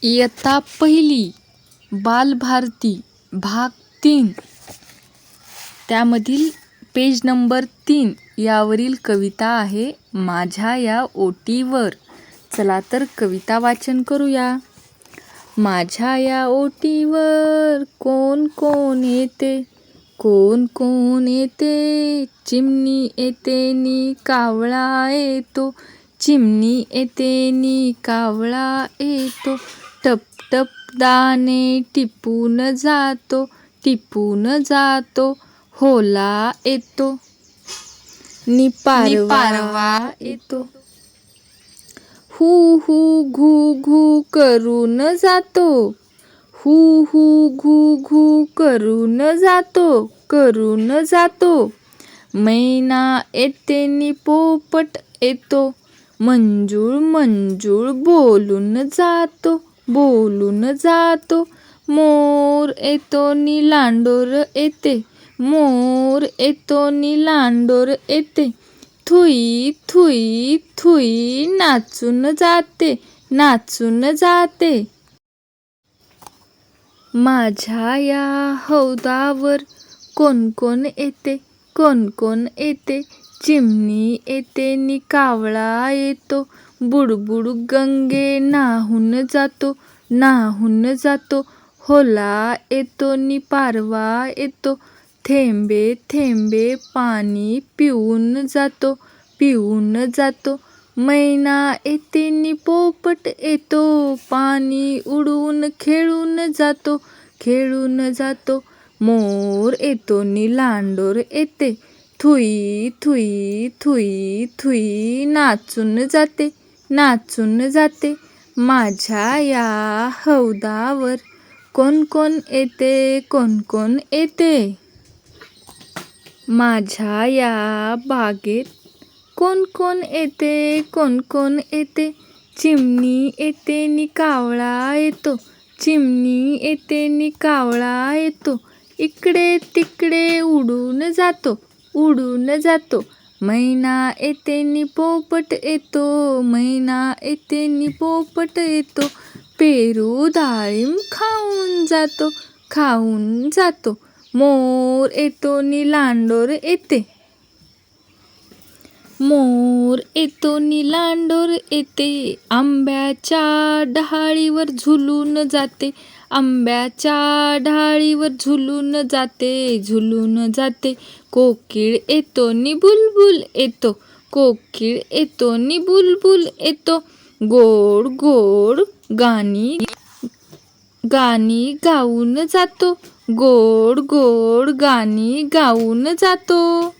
इयत्ता पहिली बालभारती भाग 3 त्यामधील पेज नंबर 3 यावरील कविता आहे माझ्या या ओटीवर. चला तर कविता वाचन करूया. माझ्या या ओटीवर कोण कोण येते, कोण कोण येते. चिमणी येते नी कावळा येतो, चिमणी येते नी कावळा येतो. टप टप दाणे टिपून जातो, टिपून जातो. होला येतो नी पारवा येतो. हू हू घू घू करून जातो, हू हू घू घू करून जातो, करून जातो. मैना येते नी पोपट येतो, मंजूळ मंजूळ बोलून जातो, बोलून जातो. मोर येतो नी लांडोर येते, मोर येतो नी लांडोर येते. थुई थुई थुई नाचून जाते, नाचून जाते. माझ्या या हौदावर कोण कोण येते, कोण कोण येते. चिमणी येते नी कावळा येतो, बुडबुड गंगे न्हाऊन जातो, न्हाऊन जातो. होला येतो नी पारवा येतो, थेंबे थेंबे पाणी पिऊन जातो, पिऊन जातो. मैना येते नी पोपट येतो, पाणी उडून खेळून जातो, खेळून जातो. मोर येतो नी लांडोर येते, थुई थुई थुई थुई नाचून जाते, नाचून जाते. माझ्या या हौदावर कोण कोण येते, कोण कोण येते. माझ्या या बागेत कोण कोण येते, कोण कोण येते. चिमणी येते नी कावळा येतो, चिमणी येते नी कावळा येतो. इकडे तिकडे उडून जातो, उडून जातो. मैना येते नी पोपट येतो, मैना येते नी पोपट येतो. पेरू डाळिंब खाऊन जातो, खाऊन जातो. मोर येतो नी लांडोर येते, मोर येतो नी लांडोर येते. आंब्याच्या डहाळीवर झुलून जाते, आंब्याच्या डहाळीवर झुलून जाते, झुलून जाते. कोकिळ येतो नी बुलबुल येतो, कोकिळ येतो नी बुलबुल येतो. गोड गोड गाणी गाणी गाऊन जातो, गोड गोड गाणी गाऊन जातो.